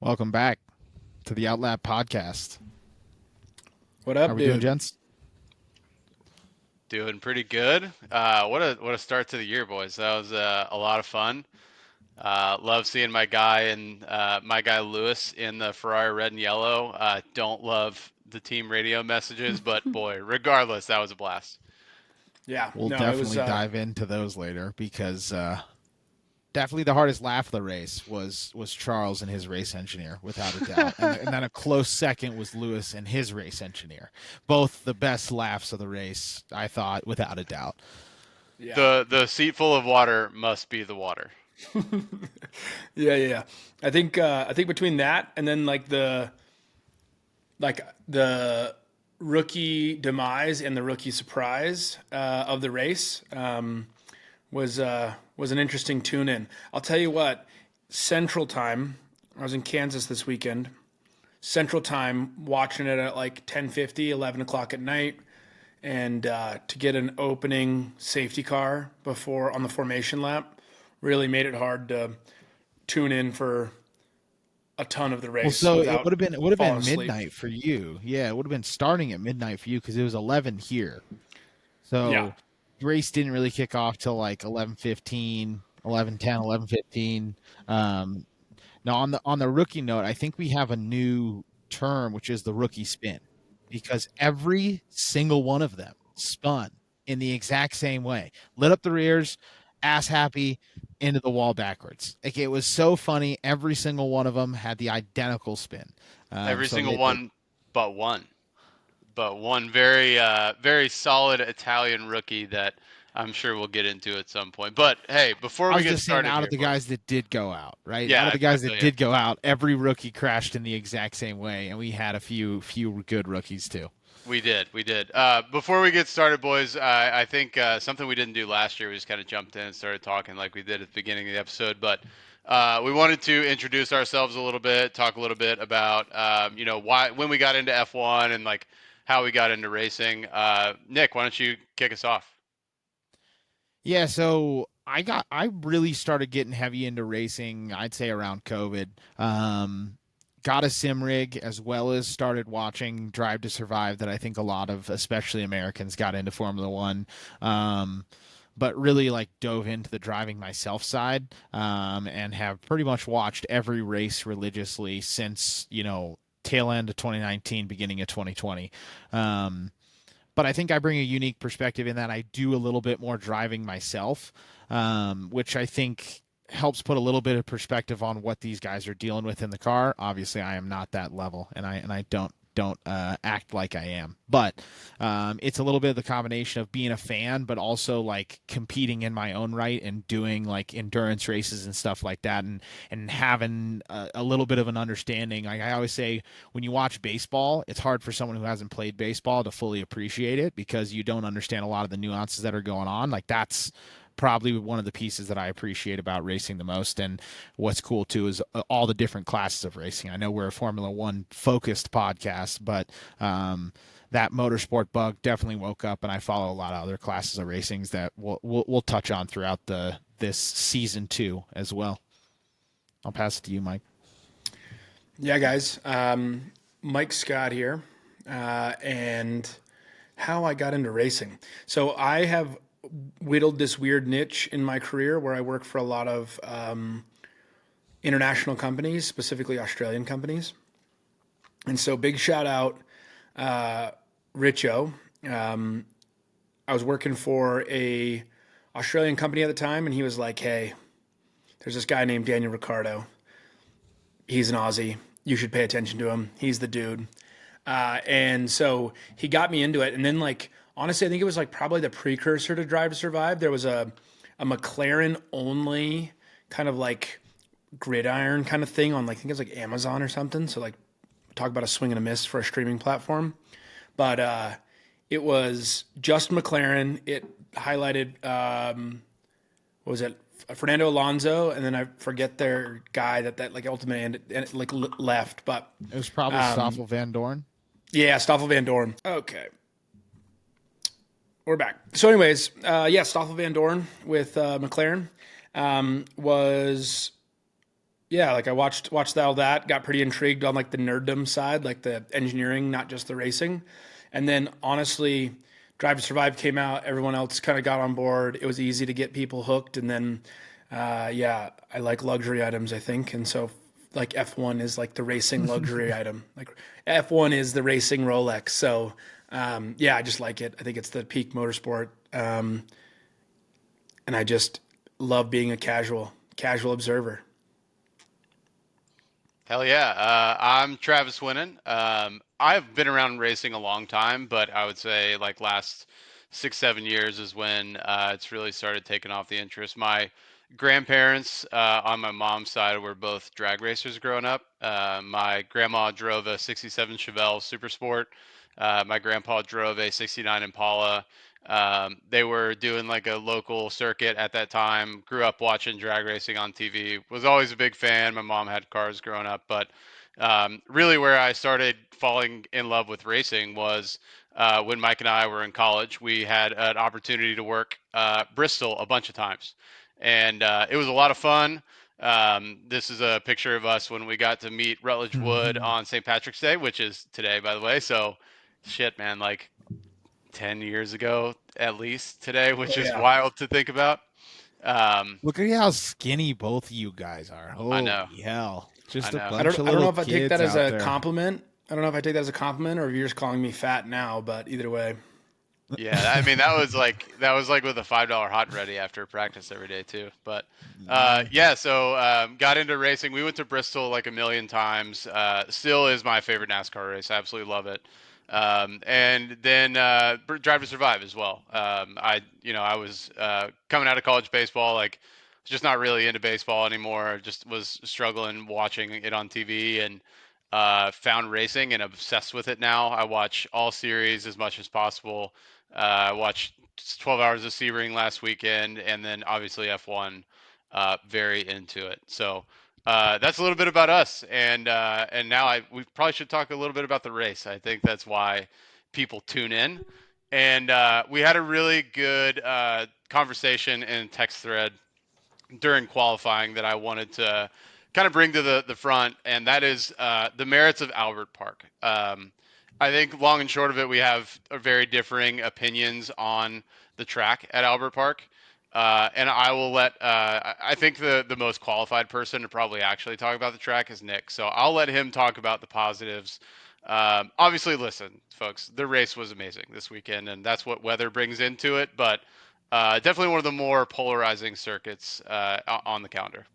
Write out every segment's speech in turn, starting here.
Welcome back to the Outlap podcast. What How up, we doing, dude? gents? Doing pretty good. What a start to the year, boys. That was a lot of fun. Love seeing my guy Lewis in the Ferrari red and yellow. Don't love the team radio messages, but boy, regardless, that was a blast. Yeah, We'll no, it was. definitely dive into those later because definitely the hardest laugh of the race was Charles and his race engineer, without a doubt. And then a close second was Lewis and his race engineer. Both the best laughs of the race, I thought, without a doubt. Yeah, The seat full of water must be the water. yeah. I think between that and then like the rookie demise and the rookie surprise of the race was an interesting tune in. I'll tell you what, Central Time. I was in Kansas this weekend. Central Time, watching it at like 10:50, 11 o'clock at night, and to get an opening safety car before on the formation lap really made it hard to tune in for a ton of the Well, race so without it would have falling been asleep. midnight for you. Yeah, it would have been starting at midnight for you because it was 11 here. Yeah, So the race didn't really kick off till like 11:15, 11:10, 11:15. Um, Now on the rookie note, I think we have a new term, which is the rookie spin, because every single one of them spun in the exact same way, lit up the rears, ass happy, into the wall backwards. Like it was so funny. Every single one of them had the identical spin. Every So single they one but one. But one very solid Italian rookie that I'm sure we'll get into at some point. But hey, before I we was get just saying, started out of here, the guys boys. that did go out, right? Out of Yeah, the I guys feel that you. did go out, every rookie crashed in the exact same way, and we had a few good rookies too. We did. Before we get started, boys, I think something we didn't do last year, we just kind of jumped in and started talking like we did at the beginning of the episode. But we wanted to introduce ourselves a little bit, talk a little bit about, why when we got into F1 and like how we got into racing. Nick, why don't you kick us off? Yeah, so I really started getting heavy into racing, I'd say around COVID. Got a sim rig as well as started watching Drive to Survive that I think a lot of especially Americans got into Formula 1. Um but really like dove into the driving myself side, and have pretty much watched every race religiously since, tail end of 2019, beginning of 2020. Um but I think I bring a unique perspective in that I do a little bit more driving myself, which I think helps put a little bit of perspective on what these guys are dealing with in the car. Obviously, I am not that level, and I don't act like I am. But it's a little bit of the combination of being a fan, but also like competing in my own right and doing like endurance races and stuff like that, and having a little bit of an understanding. Like I always say, when you watch baseball, it's hard for someone who hasn't played baseball to fully appreciate it because you don't understand a lot of the nuances that are going on. Like that's probably one of the pieces that I appreciate about racing the most. And what's cool too is all the different classes of racing. I know we're a Formula One focused podcast, but that motorsport bug definitely woke up, and I follow a lot of other classes of racings that we'll touch on throughout the this season two as well. I'll pass it to you, Mike. yeah, guys. Mike Scott here, and how I got into racing. So I have whittled this weird niche in my career where I work for a lot of international companies, specifically Australian companies. And so, big shout out, Richo. Um, I was working for a Australian company at the time, and he was like, "Hey, there's this guy named Daniel Ricciardo. He's an Aussie. You should pay attention to him. He's the dude." And so he got me into it. And then, like, honestly, I think it was like probably the precursor to Drive to Survive. There was a McLaren only kind of like gridiron kind of thing on, like, I think it was like Amazon or something. So, like, talk about a swing and a miss for a streaming platform. But it was just McLaren. It highlighted, what was it? Fernando Alonso, and then I forget their guy that like ultimately and like left, but It was probably um, Stoffel Van Dorn. yeah, Stoffel Van Dorn. Okay, we're back. So, anyways, yeah, Stoffel Van Dorn with McLaren was Yeah, like I watched all that, got pretty intrigued on like the nerddom side, like the engineering, not just the racing. And then honestly, Drive to Survive came out, everyone else kind of got on board. It was easy to get people hooked, and then yeah, I like luxury items, I think. And so like F1 is like the racing luxury item. Like F1 is the racing Rolex. So yeah, I just like it. I think it's the peak motorsport. And I just love being a casual observer. Hell yeah. I'm Travis Winnan. I've been around racing a long time, but I would say like last 6, 7 years is when it's really started taking off the interest. My grandparents on my mom's side were both drag racers growing up. My grandma drove a 67 Chevelle Super Sport. My grandpa drove a 69 Impala. They were doing like a local circuit at that time. Grew up watching drag racing on TV. Was always a big fan. My mom had cars growing up, but really where I started falling in love with racing was when Mike and I were in college. We had an opportunity to work Bristol a bunch of times, and it was a lot of fun. This is a picture of us when we got to meet Rutledge Wood on St. Patrick's Day, which is today, by the way. So, shit, man, like 10 years ago at least today, which Oh is yeah. wild to think about. Um, Look at how skinny both of you guys are. I know, Holy hell. I Just a know. bunch of I don't know little if I take kids that as out a there. compliment. I don't know if I take that as a compliment or if you're just calling me fat now, but either way. Yeah, I mean that was like with a $5 hot and ready after practice every day too. But Yeah. yeah, so got into racing. We went to Bristol like a million times. Still is my favorite NASCAR race. I absolutely love it. And then Drive to Survive as well. I was coming out of college baseball, like just not really into baseball anymore. Just was struggling watching it on TV and found racing and obsessed with it now. I watch all series as much as possible. I watched 12 hours of Sebring last weekend, and then obviously F1. Very into it. So that's a little bit about us, and now we probably should talk a little bit about the race. I think that's why people tune in, and we had a really good conversation in text thread during qualifying that I wanted to kind of bring to the front, and that is the merits of Albert Park. I think long and short of it, we have very differing opinions on the track at Albert Park. And I will let, I think the most qualified person to probably actually talk about the track is Nick. So I'll let him talk about the positives. Obviously, listen, folks, the race was amazing this weekend, and that's what weather brings into it. But definitely one of the more polarizing circuits on the calendar.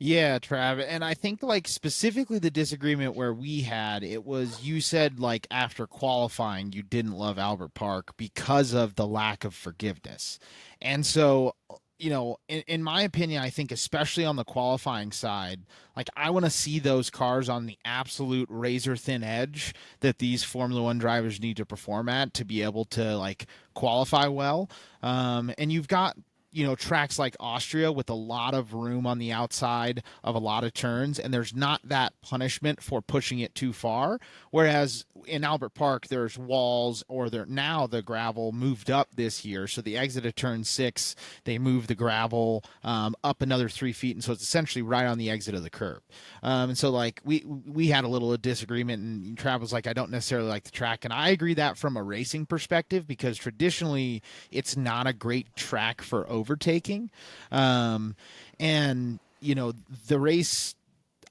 Yeah, Trav, and I think like specifically the disagreement where we had it was you said like after qualifying you didn't love Albert Park because of the lack of forgiveness. And so, in my opinion, I think especially on the qualifying side, like I want to see those cars on the absolute razor thin edge that these Formula 1 drivers need to perform at to be able to like qualify well. And you've got tracks like Austria with a lot of room on the outside of a lot of turns, and there's not that punishment for pushing it too far. Whereas in Albert Park, there's walls, or now the gravel moved up this year. So the exit of turn 6, they moved the gravel up another 3 feet, and so it's essentially right on the exit of the curb. And so like we had a little disagreement, and Trav was like, I don't necessarily like the track, and I agree that from a racing perspective because traditionally it's not a great track for overtaking. And the race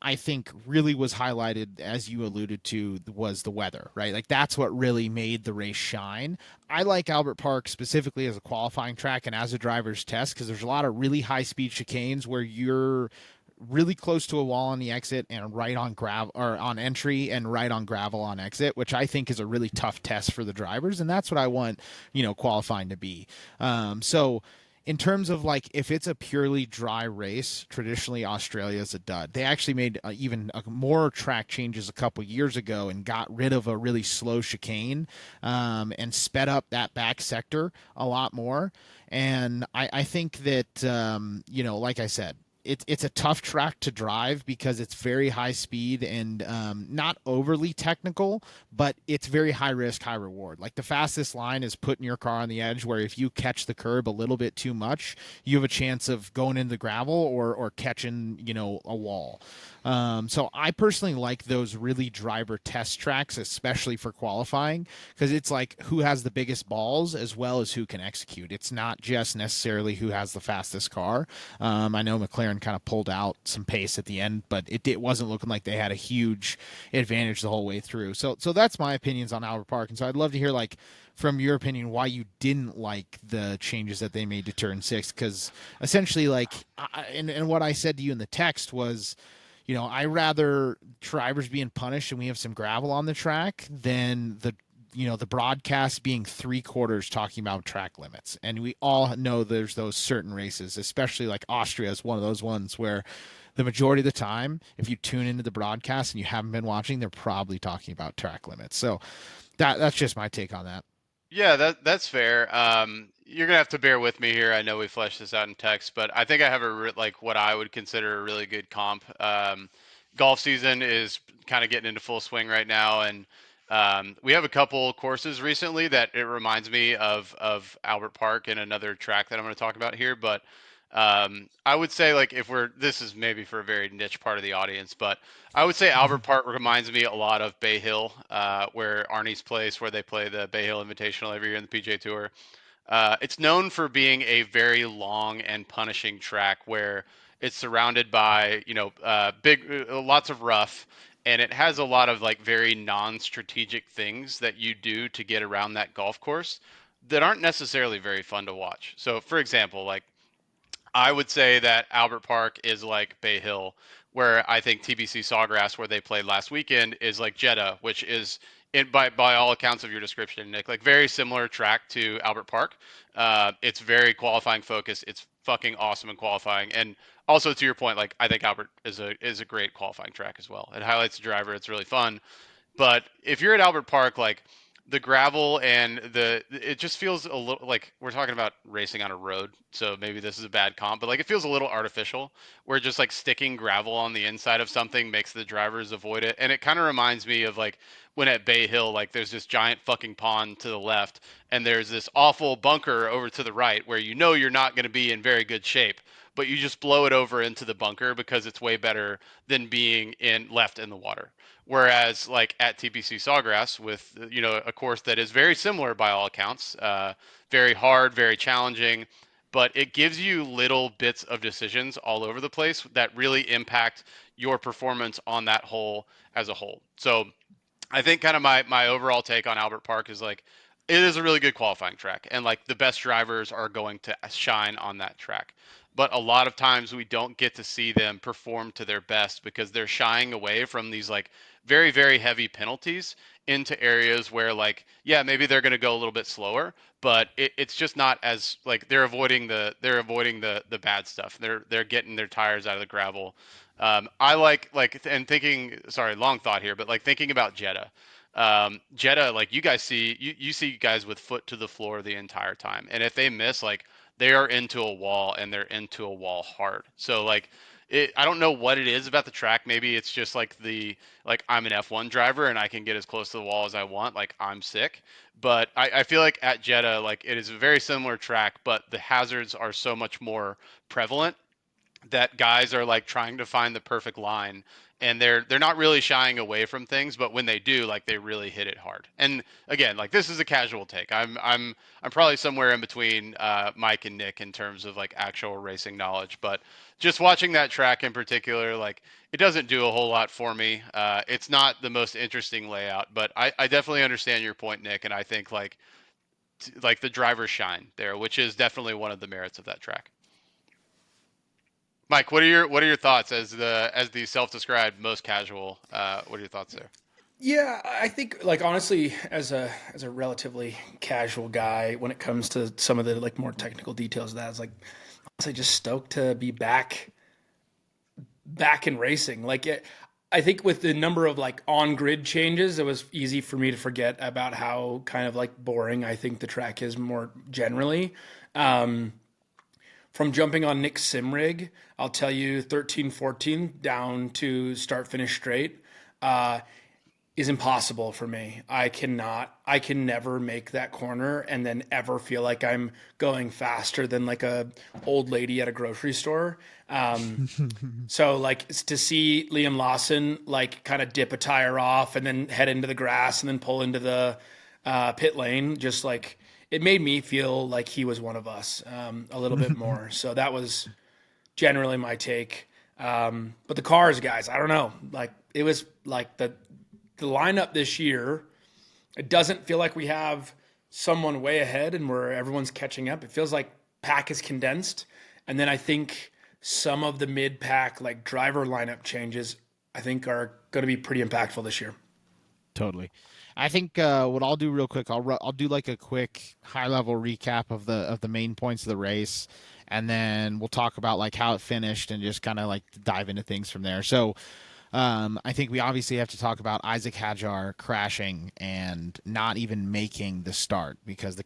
I think really was highlighted, as you alluded to, was the weather, right? Like that's what really made the race shine. I like Albert Park specifically as a qualifying track and as a driver's test because there's a lot of really high speed chicanes where you're really close to a wall on the exit and right on gravel or on entry and right on gravel on exit, which I think is a really tough test for the drivers. And that's what I want, qualifying to be. So in terms of like if it's a purely dry race, traditionally Australia is a dud. They actually made even more track changes a couple years ago and got rid of a really slow chicane and sped up that back sector a lot more. And I think that like I said, it's a tough track to drive because it's very high speed and not overly technical, but it's very high risk, high reward. Like the fastest line is putting your car on the edge, where if you catch the curb a little bit too much, you have a chance of going into the gravel or catching a wall. So I personally like those really driver test tracks, especially for qualifying, because it's like who has the biggest balls as well as who can execute. It's not just necessarily who has the fastest car. I know McLaren kind of pulled out some pace at the end, but it wasn't looking like they had a huge advantage the whole way through. So that's my opinions on Albert Park, and so I'd love to hear like from your opinion why you didn't like the changes that they made to turn six, because essentially and what I said to you in the text was, I rather drivers being punished and we have some gravel on the track than the broadcast being three quarters talking about track limits. And we all know there's those certain races, especially like Austria is one of those ones where the majority of the time, if you tune into the broadcast and you haven't been watching, they're probably talking about track limits. So that's just my take on that. Yeah, that's fair. You're gonna have to bear with me here. I know we fleshed this out in text, but I think I have like what I would consider a really good comp. Golf season is kind of getting into full swing right now, and we have a couple courses recently that it reminds me of Albert Park and another track that I'm going to talk about here. But I would say like if we're this is maybe for a very niche part of the audience, but I would say Albert Park reminds me a lot of Bay Hill, where Arnie's Place, where they play the Bay Hill Invitational every year in the PJ Tour. It's known for being a very long and punishing track where it's surrounded by, lots of rough, and it has a lot of like very non-strategic things that you do to get around that golf course that aren't necessarily very fun to watch. So, for example, like I would say that Albert Park is like Bay Hill, where I think TBC Sawgrass, where they played last weekend, is like Jeddah, which is by all accounts of your description, Nick, like very similar track to Albert Park. It's very qualifying focused. It's fucking awesome in qualifying, and also to your point, like I think Albert is a great qualifying track as well. It highlights the driver. It's really fun. But if you're at Albert Park, like the gravel and it just feels a little like we're talking about racing on a road. So maybe this is a bad comp, but like it feels a little artificial where just like sticking gravel on the inside of something makes the drivers avoid it. And it kind of reminds me of like when at Bay Hill, like there's this giant fucking pond to the left and there's this awful bunker over to the right where you know you're not going to be in very good shape, but you just blow it over into the bunker because it's way better than being in left in the water. Whereas, like at TPC Sawgrass, with a course that is very similar by all accounts, very hard, very challenging, but it gives you little bits of decisions all over the place that really impact your performance on that hole as a whole. So I think kind of my overall take on Albert Park is like it is a really good qualifying track, and like the best drivers are going to shine on that track. But a lot of times we don't get to see them perform to their best because they're shying away from these like very very heavy penalties into areas where like yeah maybe they're going to go a little bit slower, but it's just not as like they're avoiding the bad stuff. They're getting their tires out of the gravel. I like and thinking. Sorry, long thought here, but like thinking about Jeddah. Jeddah, like you guys see, you see guys with foot to the floor the entire time, and if they miss, like they are into a wall and they're into a wall hard. So like. I don't know what it is about the track. Maybe it's just like like I'm an F1 driver and I can get as close to the wall as I want. Like I'm sick, but I feel like at Jeddah, like it is a very similar track, but the hazards are so much more prevalent that guys are like trying to find the perfect line and they're not really shying away from things, but when they do, like they really hit it hard. And again, like this is a casual take. I'm probably somewhere in between Mike and Nick in terms of like actual racing knowledge, but just watching that track in particular, like it doesn't do a whole lot for me. It's not the most interesting layout, but I definitely understand your point, Nick, and I think like the drivers shine there, which is definitely one of the merits of that track. Mike, what are your thoughts as the self-described most casual? What are your thoughts there? Yeah, I think like honestly, as a relatively casual guy, when it comes to some of the like more technical details of that, it's like honestly just stoked to be back in racing. I think with the number of like on grid changes, it was easy for me to forget about how kind of like boring I think the track is more generally. Um, from jumping on Nick Simrig, I'll tell you 13, 14 down to start finish straight uh, is impossible for me. I can never make that corner and then ever feel like I'm going faster than like a old lady at a grocery store. So like to see Liam Lawson like kind of dip a tire off and then head into the grass and then pull into the pit lane, just like it made me feel like he was one of us a little bit more. So that was generally my take. But the cars, guys, I don't know. Like it was like the lineup this year. It doesn't feel like we have someone way ahead and where everyone's catching up. It feels like pack is condensed, and then I think some of the mid pack like driver lineup changes I think are going to be pretty impactful this year. Totally. I think what I'll do real quick, I'll do like a quick high level recap of the main points of the race, and then we'll talk about like how it finished and just kind of like dive into things from there. So I think we obviously have to talk about Isaac Hadjar crashing and not even making the start because the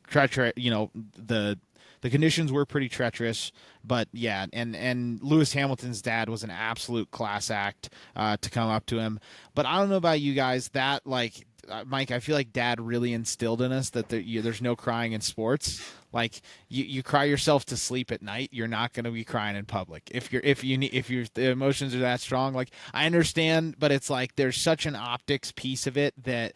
conditions were pretty treacherous. But yeah, and Lewis Hamilton's dad was an absolute class act to come up to him. But I don't know about you guys, that like Mike, I feel like Dad really instilled in us that there's no crying in sports. Like you cry yourself to sleep at night, you're not going to be crying in public. If the emotions are that strong, like I understand, but it's like there's such an optics piece of it that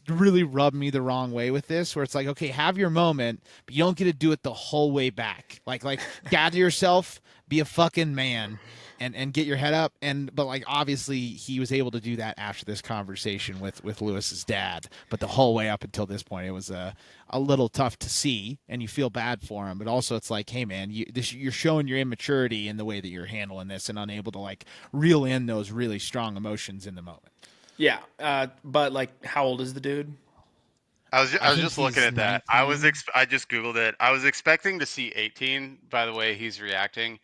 really rubbed me the wrong way with this. Where it's like, okay, have your moment, but you don't get to do it the whole way back. Like gather yourself, be a fucking man, and get your head up. But like obviously he was able to do that after this conversation with Lewis's dad. But the whole way up until this point, it was a little tough to see, and you feel bad for him. But also it's like, hey man, you're showing your immaturity in the way that you're handling this and unable to like reel in those really strong emotions in the moment. Yeah, but like, how old is the dude? I I was think just looking he's at that. 19. I just googled it. I was expecting to see 18 by the way he's reacting.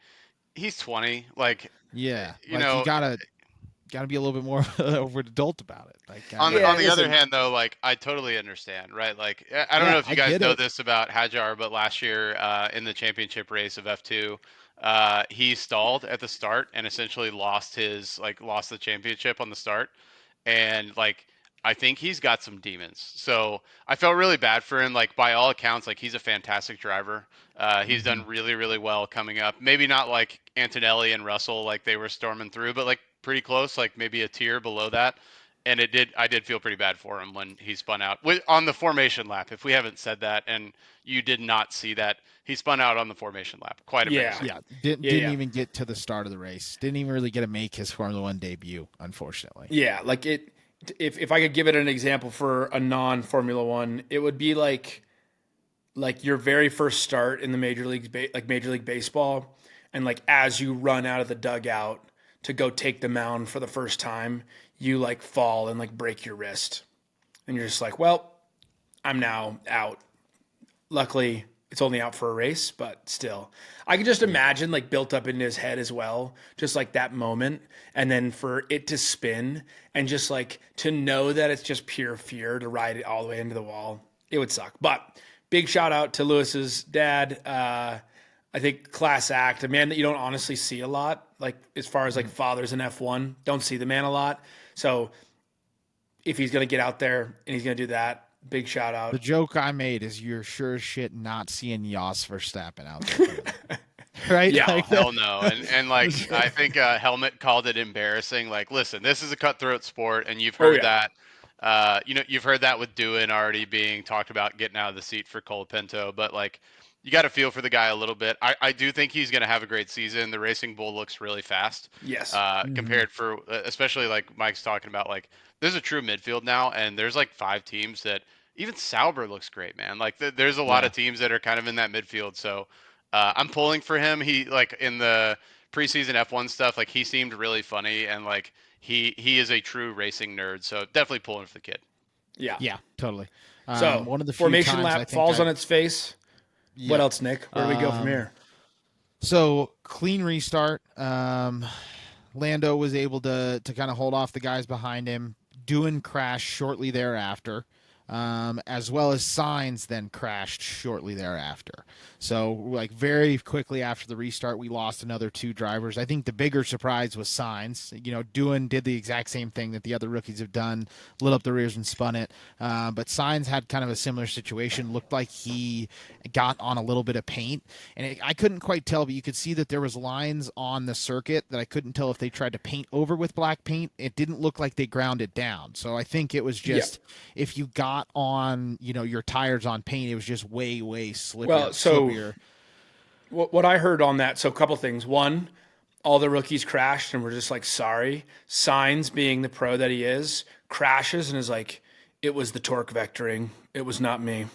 He's 20. Like, Yeah, you like you know, gotta be a little bit more of an adult about it. Like Yeah, on the other listen. hand though, like I totally understand, right? Like I don't know yeah, if you I guys get know it. this about Hajar, but last year in the championship race of F2, he stalled at the start and essentially lost the championship on the start. And like I think he's got some demons. So I felt really bad for him. Like by all accounts, like he's a fantastic driver. He's Hmm. done really, really well coming up. Maybe not like Antonelli and Russell, like they were storming through, but like pretty close, like maybe a tier below that. And I did feel pretty bad for him when he spun out on the formation lap. If we haven't said that, and you did not see that, he spun out on the formation lap. Quite Yeah, embarrassing. Yeah, didn't yeah, didn't yeah, even get to the start of the race. Didn't even really get to make his Formula One debut, unfortunately. yeah. Like it. If I could give it an example for a non Formula One, it would be like your very first start in the like Major League Baseball, and like as you run out of the dugout to go take the mound for the first time, you like fall and like break your wrist, and you're just like, well, I'm now out. Luckily, it's only out for a race, but still. I can just Yeah. imagine like built up in his head as well, just like that moment. And then for it to spin and just like to know that it's just pure fear to ride it all the way into the wall, it would suck. But big shout out to Lewis's dad. I think class act, a man that you don't honestly see a lot, like as far as like Mhm. fathers in F1, don't see the man a lot. So if he's going to get out there and he's going to do that, big shout The out. joke I made is you're sure as shit not seeing Jos Verstappen out there doing that. Right? Yeah. Oh Like that. hell no! And like I think Helmet called it embarrassing. Like, listen, this is a cutthroat sport, and you've Oh, heard yeah. that. You've heard that with Doohan already being talked about getting out of the seat for Colapinto, but like you got to feel for the guy a little bit. I do think he's going to have a great season. The Racing Bull looks really fast, Yes. Mhm. compared for especially like Mike's talking about. Like, there's a true midfield now, and there's like five teams that even Sauber looks great, man. Like, there's a lot Yeah. of teams that are kind of in that midfield, so. I'm pulling for him. He like in the preseason F1 stuff, like he seemed really funny and like he is a true racing nerd. So definitely pulling for the kid. Yeah. Yeah, totally. So One of the few formation times I lap think falls on I its face. What yep. else, Nick? Where do we go from Um here? so clean restart. Lando was able to kind of hold off the guys behind him. Doohan crashed shortly thereafter. as well as Signs then crashed shortly thereafter. So, like, very quickly after the restart, we lost another two drivers. I think the bigger surprise was Signs. Doohan did the exact same thing that the other rookies have done, lit up the rears and spun it. But Signs had kind of a similar situation. Looked like he got on a little bit of paint, and I couldn't quite tell, but you could see that there was lines on the circuit that I couldn't tell if they tried to paint over with black paint. It didn't look like they ground it down. So I think it was Yeah. just if you got on, your tires on paint, it was just way, way Well, slippier. so Slippier. what I heard on that, so a couple things. One, all the rookies crashed and were just like sorry. Signs, being the pro that he is, crashes and is like, it was the torque vectoring. It was not me.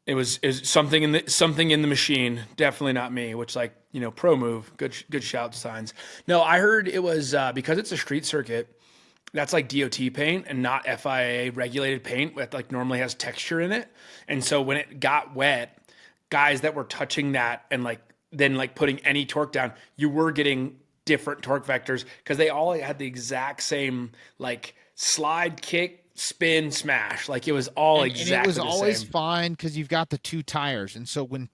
It was is something in the machine. Definitely not me. Which, like, pro move. Good shout, Signs. No, I heard it was because it's a street circuit. That's like DOT paint and not FIA regulated paint that like normally has texture in it. And so when it got wet, guys that were touching that and like then like putting any torque down, you were getting different torque vectors because they all had the exact same like slide, kick, spin, smash. Like it was all And it exactly was the always same. fine because you've got the two tires, and so when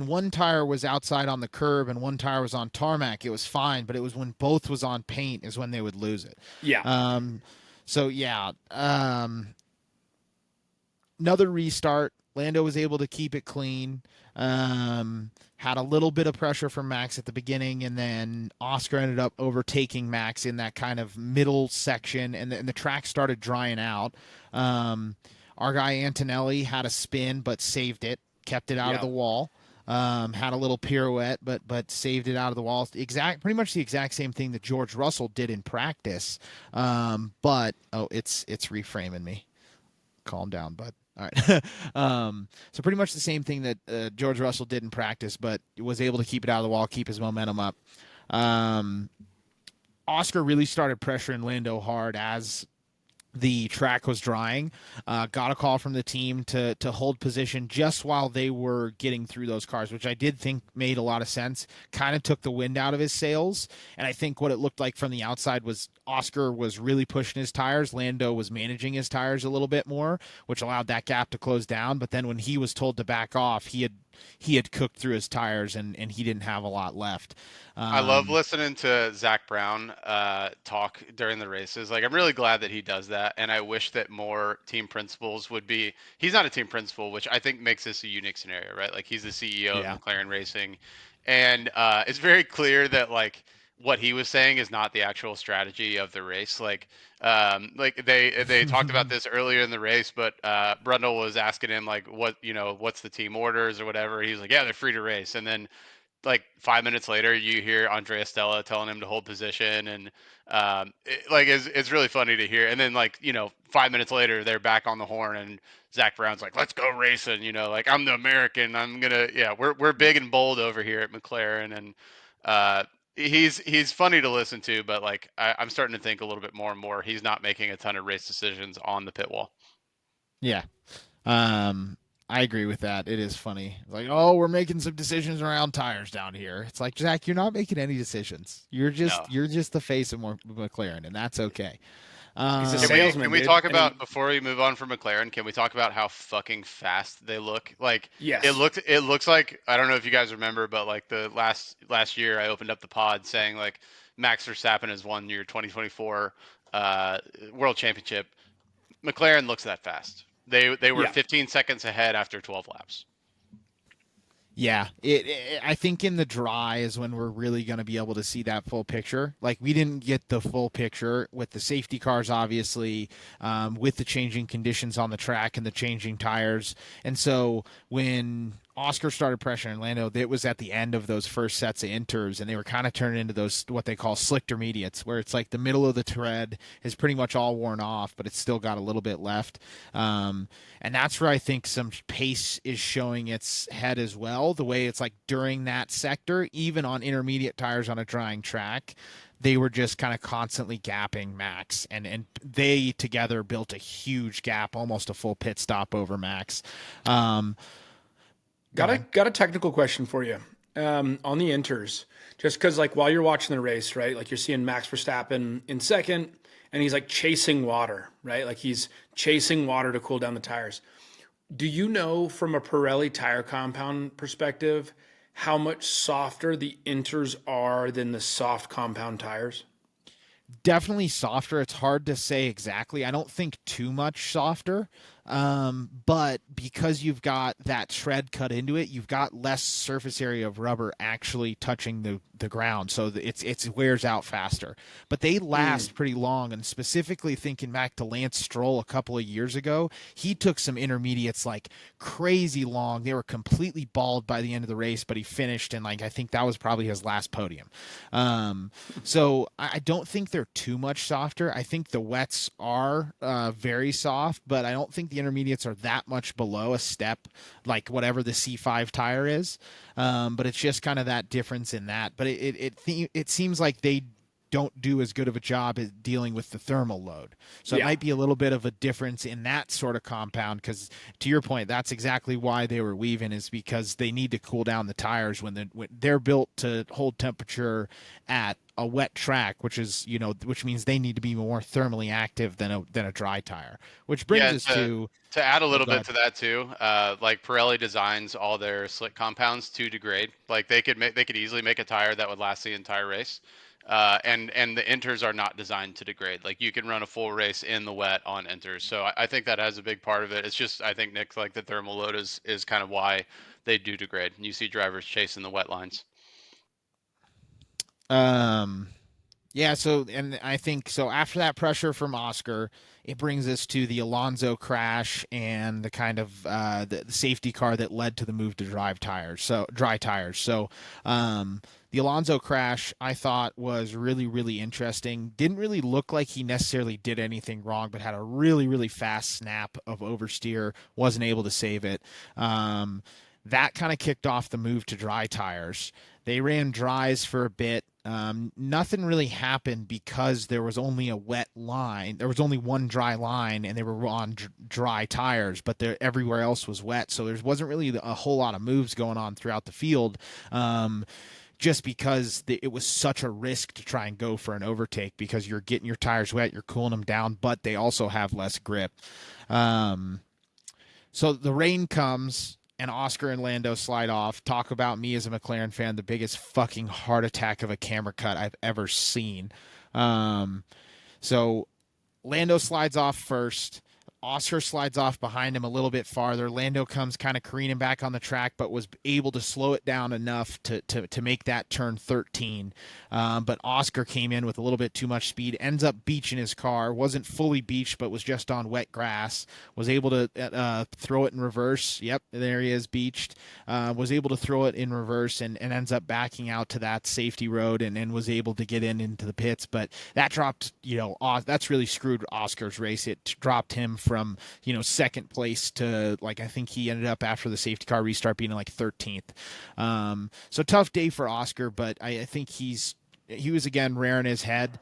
one tire was outside on the curb and one tire was on tarmac, it was fine. But it was when both was on paint is when they would lose it. Yeah. Um, so yeah, another restart. Lando was able to keep it clean. Had a little bit of pressure from Max at the beginning, and then Oscar ended up overtaking Max in that kind of middle section, and the track started drying out. Um, our guy Antonelli had a spin, but saved it, kept it out of Yeah. the wall. Had a little pirouette, but saved it out of the wall. Pretty much the exact same thing that George Russell did in practice. But it's reframing me. Calm down, bud. All right. So pretty much the same thing that George Russell did in practice, but was able to keep it out of the wall, keep his momentum up. Um, Oscar really started pressuring Lando hard as the track was drying. Got a call from the team to hold position just while they were getting through those cars, which I did think made a lot of sense. Kind of took the wind out of his sails, and I think what it looked like from the outside was Oscar was really pushing his tires. Lando was managing his tires a little bit more, which allowed that gap to close down. But then when he was told to back off, he had cooked through his tires and he didn't have a lot left. I love Um, listening to Zach Brown talk during the races. Like, I'm really glad that he does that, and I wish that more team principals would be. He's not a team principal, which I think makes this a unique scenario, right? Like, he's the CEO of yeah. McLaren Racing, and it's very clear that like what he was saying is not the actual strategy of the race. Like they talked about this earlier in the race, but Brundle was asking him like, what's the team orders or whatever. He's like, yeah, they're free to race, and then like 5 minutes later, you hear Andrea Stella telling him to hold position, and it's really funny to hear. And then 5 minutes later, they're back on the horn, and Zach Brown's like, "Let's go racing," like I'm the American. We're big and bold over here at McLaren, and uh, he's funny to listen to, but like I'm starting to think a little bit more and more he's not making a ton of race decisions on the pit wall. Yeah. Um, I agree with that. It is funny. It's like, oh, we're making some decisions around tires down here. It's like, Zach, you're not making any decisions. You're No. just you're just the face of McLaren, and that's okay. He's a Can Um, we salesman, can we dude. talk And he, about before we move on from McLaren? Can we talk about how fucking fast they look? Like yes. it looks like I don't know if you guys remember, but like the last year I opened up the pod saying like Max Verstappen has won your 2024 World Championship. McLaren looks that fast. They were Yeah. 15 seconds ahead after 12 laps. Yeah, I think in the dry is when we're really going to be able to see that full picture. Like we didn't get the full picture with the safety cars, obviously, with the changing conditions on the track and the changing tires. And so when Oscar started pressuring Lando, it was at the end of those first sets of inters, and they were kind of turning into those what they call slick intermediates, where it's like the middle of the tread is pretty much all worn off, but it's still got a little bit left. And that's where I think some pace is showing its head as well. The way it's like during that sector, even on intermediate tires on a drying track, they were just kind of constantly gapping Max, and they together built a huge gap, almost a full pit stop over Max. Um, Go ahead. Got a technical question for you on the inters. Just because, like, while you're watching the race, right? Like, you're seeing Max Verstappen in second, and he's like chasing water, right? Like he's chasing water to cool down the tires. Do you know from a Pirelli tire compound perspective how much softer the inters are than the soft compound tires? Definitely softer. It's hard to say exactly. I don't think too much softer. But because you've got that tread cut into it, you've got less surface area of rubber actually touching the ground, so it wears out faster. But they last pretty long. And specifically thinking back to Lance Stroll a couple of years ago, he took some intermediates like crazy long. They were completely bald by the end of the race, but he finished, and like I think that was probably his last podium. So I don't think they're too much softer. I think the wets are very soft, but I don't think the intermediates are that much below a step, like whatever the C5 tire is. But it's just kind of that difference in that. But it seems like they don't do as good of a job at dealing with the thermal load. So it Yeah. might be a little bit of a difference in that sort of compound, because to your point, that's exactly why they were weaving, is because they need to cool down the tires when they're built to hold temperature at a wet track, which means they need to be more thermally active than a dry tire. Which brings Yeah, us to to add a oh little bit god. to that too, like Pirelli designs all their slick compounds to degrade. Like they could easily make a tire that would last the entire race. And the inters are not designed to degrade. Like you can run a full race in the wet on inters. So I think that has a big part of it. It's just I think Nick, like the thermal load is kind of why they do degrade. You see drivers chasing the wet lines. Um Yeah, so and I think so after that pressure from Oscar, it brings us to the Alonso crash and the kind of the safety car that led to the move to dry tires. So the Alonso crash I thought was really, really interesting. Didn't really look like he necessarily did anything wrong, but had a really, really fast snap of oversteer, wasn't able to save it. That kind of kicked off the move to dry tires. They ran dries for a bit. Nothing really happened because there was only a wet line. There was only one dry line, and they were on dry tires, but everywhere else was wet. So there wasn't really a whole lot of moves going on throughout the field. Just because it was such a risk to try and go for an overtake, because you're getting your tires wet, you're cooling them down, but they also have less grip. Um, so the rain comes, and Oscar and Lando slide off. Talk about me as a McLaren fan, the biggest fucking heart attack of a camera cut I've ever seen. Um, so Lando slides off first. Oscar slides off behind him a little bit farther. Lando comes kind of careening back on the track, but was able to slow it down enough to make that turn 13. But Oscar came in with a little bit too much speed, ends up beaching his car. Wasn't fully beached, but was just on wet grass. Was able to throw it in reverse. Yep, there he is, beached. Was able to throw it in reverse and ends up backing out to that safety road and was able to get into the pits. But that dropped, that's really screwed Oscar's race. It dropped him from second place to, like, I think he ended up after the safety car restart being like 13th. So tough day for Oscar, but I think he was again rearing his head.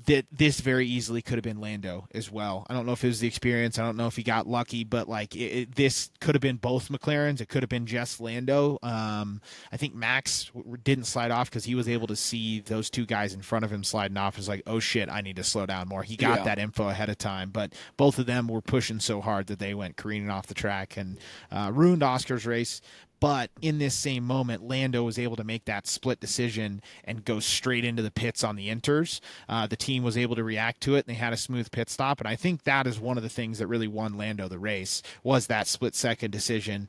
That this very easily could have been Lando as well. I don't know if it was the experience. I don't know if he got lucky, but like this could have been both McLarens. It could have been just Lando. I think Max didn't slide off because he was able to see those two guys in front of him sliding off. It was like, oh shit, I need to slow down more. He got that info ahead of time, but both of them were pushing so hard that they went careening off the track and ruined Oscar's race. But in this same moment, Lando was able to make that split decision and go straight into the pits on the inters. The team was able to react to it, and they had a smooth pit stop. And I think that is one of the things that really won Lando the race, was that split-second decision,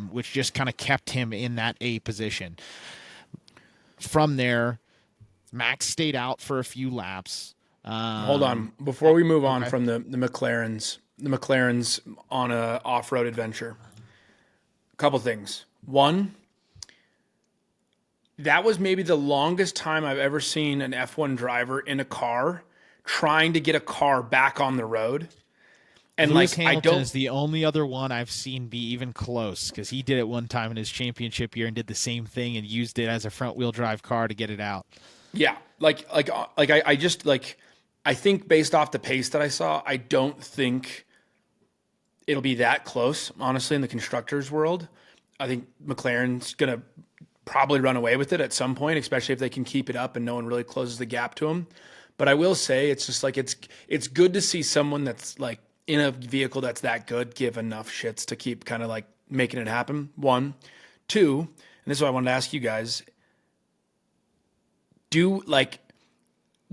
which just kind of kept him in that A position. From there, Max stayed out for a few laps. Hold on. Before we move on Okay. from the McLarens on a off-road adventure, a couple things. One, that was maybe the longest time I've ever seen an F1 driver in a car trying to get a car back on the road. And Lewis like, I Hamilton don't, is the only other one I've seen be even close, because he did it one time in his championship year and did the same thing and used it as a front wheel drive car to get it out. yeah, I just like, I think based off the pace that I saw, I don't think it'll be that close, honestly, in the constructors world. I think McLaren's going to probably run away with it at some point, especially if they can keep it up and no one really closes the gap to them. But I will say it's just like it's good to see someone that's like in a vehicle that's that good give enough shits to keep kind of like making it happen. One, two, and this is what I wanted to ask you guys. Do like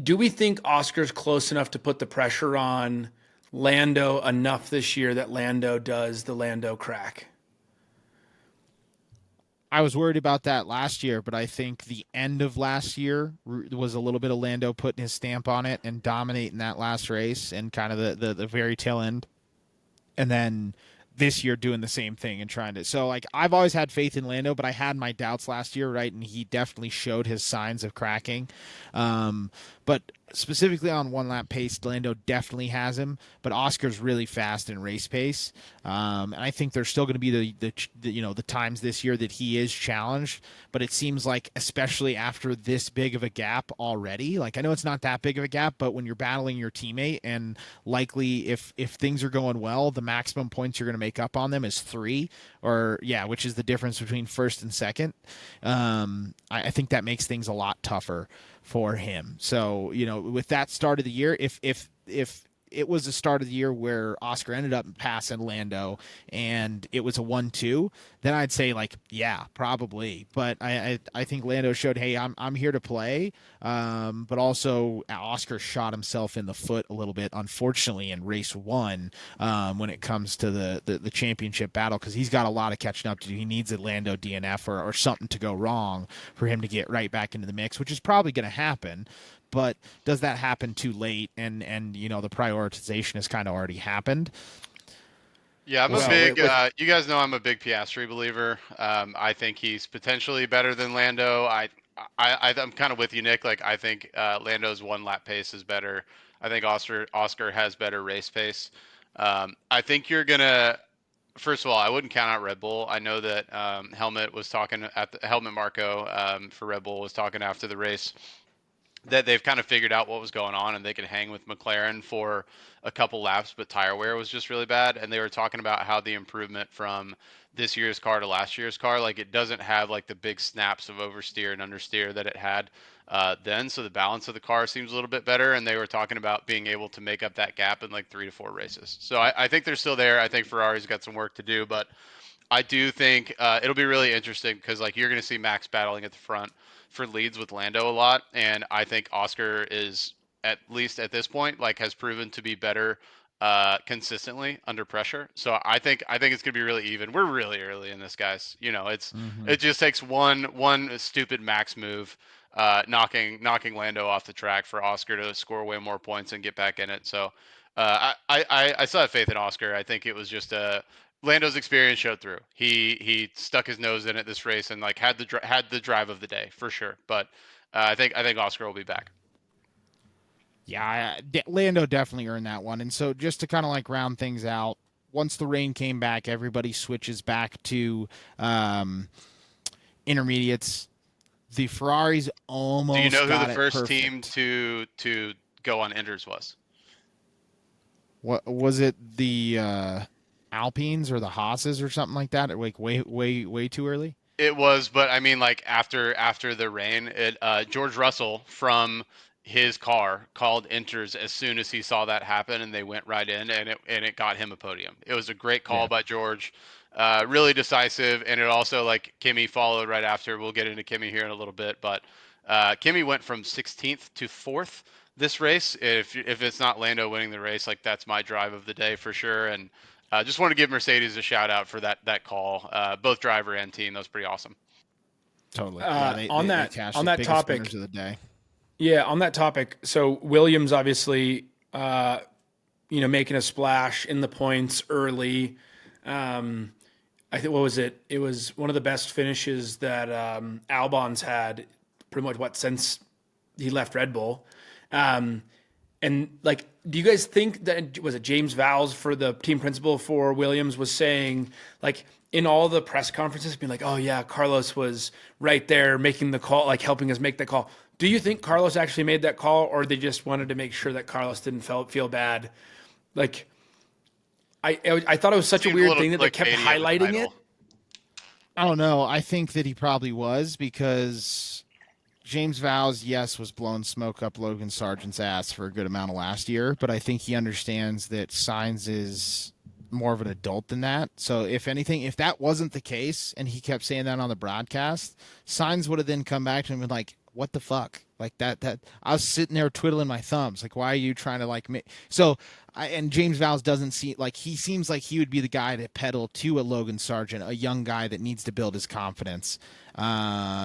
do we think Oscar's close enough to put the pressure on Lando enough this year that Lando does the Lando crack? I was worried about that last year, but I think the end of last year was a little bit of Lando putting his stamp on it and dominating that last race and kind of the very tail end. And then this year doing the same thing and trying to. So, like, I've always had faith in Lando, but I had my doubts last year, right? And he definitely showed his signs of cracking. But specifically on one lap pace, Lando definitely has him, but Oscar's really fast in race pace. And I think there's still going to be the times this year that he is challenged, but it seems like, especially after this big of a gap already, like, I know it's not that big of a gap, but when you're battling your teammate and likely if things are going well, the maximum points you're going to make up on them is 3, or which is the difference between first and second. I think that makes things a lot tougher for him. So, with that start of the year, if it was the start of the year where Oscar ended up passing Lando and it was a 1-2, then I'd say, like, yeah, probably. But I think Lando showed, hey, I'm here to play. But also Oscar shot himself in the foot a little bit, unfortunately, in race 1 when it comes to the championship battle, because he's got a lot of catching up to do. He needs a Lando DNF or something to go wrong for him to get right back into the mix, which is probably going to happen. But does that happen too late? And the prioritization has kind of already happened. Yeah, I'm We'll a see. big. You guys know I'm a big Piastri believer. I think he's potentially better than Lando. I'm kind of with you, Nick. Like, I think Lando's one lap pace is better. I think Oscar has better race pace. I think you're gonna. First of all, I wouldn't count out Red Bull. I know that Helmet was talking at the Helmet Marco for Red Bull was talking after the race that they've kind of figured out what was going on and they could hang with McLaren for a couple laps, but tire wear was just really bad. And they were talking about how the improvement from this year's car to last year's car, like, it doesn't have like the big snaps of oversteer and understeer that it had then. So the balance of the car seems a little bit better. And they were talking about being able to make up that gap in like 3 to 4 races. So I think they're still there. I think Ferrari's got some work to do, but I do think it'll be really interesting because, like, you're going to see Max battling at the front for leads with Lando a lot, and I think Oscar is, at least at this point, like, has proven to be better consistently under pressure. So I think it's going to be really even. We're really early in this, guys. It just takes one stupid Max move, knocking Lando off the track for Oscar to score way more points and get back in it. So I still have faith in Oscar. I think it was just a Lando's experience showed through. He stuck his nose in it this race and, like, had the drive of the day for sure. But I think Oscar will be back. Yeah, Lando definitely earned that one. And so, just to kind of like round things out, once the rain came back, everybody switches back to intermediates. The Ferraris Do you almost know who the got it first team perfect. to go on Enders was? What was it? The Alpines or the Haas's or something like that? Like way too early. It was, but I mean, like, after the rain, George Russell from his car called Inters as soon as he saw that happen, and they went right in, and it got him a podium. It was a great call Yeah, by George, really decisive, and it also, like, Kimmy followed right after. We'll get into Kimmy here in a little bit, but Kimmy went from 16th to 4th this race. If it's not Lando winning the race, like, that's my drive of the day for sure, and just want to give Mercedes a shout out for that call, both driver and team. That was pretty awesome. totally. Yeah, they On they, they that cashed on the that biggest winners topic, of the day. yeah, on that topic. So Williams obviously, making a splash in the points early. Um, I think what was it? It was one of the best finishes that Albon's had, pretty much what since he left Red Bull. Um, and like, do you guys think that was it James Vowles for the team principal for Williams was saying, like, in all the press conferences, being like, oh yeah, Carlos was right there making the call, like helping us make that call. Do you think Carlos actually made that call, or they just wanted to make sure that Carlos didn't feel bad? Like, I thought it was such a Seemed a weird little thing that they kept clickbaity of a highlighting it. title. I don't know. I think that he probably was because James Vowles, yes, was blowing smoke up Logan Sargent's ass for a good amount of last year, but I think he understands that Signs is more of an adult than that. So if anything, if that wasn't the case and he kept saying that on the broadcast, Signs would have then come back to him and been like, what the fuck? Like that I was sitting there twiddling my thumbs. Like, why are you trying to like make so and James Vowles doesn't seem like he seems like he would be the guy to peddle to a Logan Sargent, a young guy that needs to build his confidence.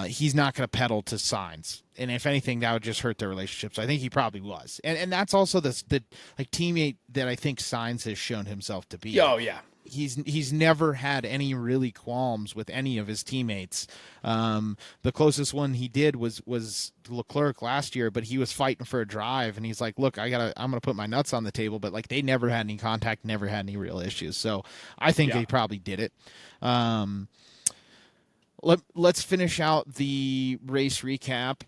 He's not going to pedal to Signs, and if anything, that would just hurt their relationship. So I think he probably was, and that's also the like teammate that I think Signs has shown himself to be. Oh yeah, He's never had any really qualms with any of his teammates. The closest one he did was Leclerc last year, but he was fighting for a drive, and he's like, "Look, I'm gonna put my nuts on the table," but like they never had any contact, never had any real issues. So I think yeah. they probably did it. Um, let's finish out the race recap.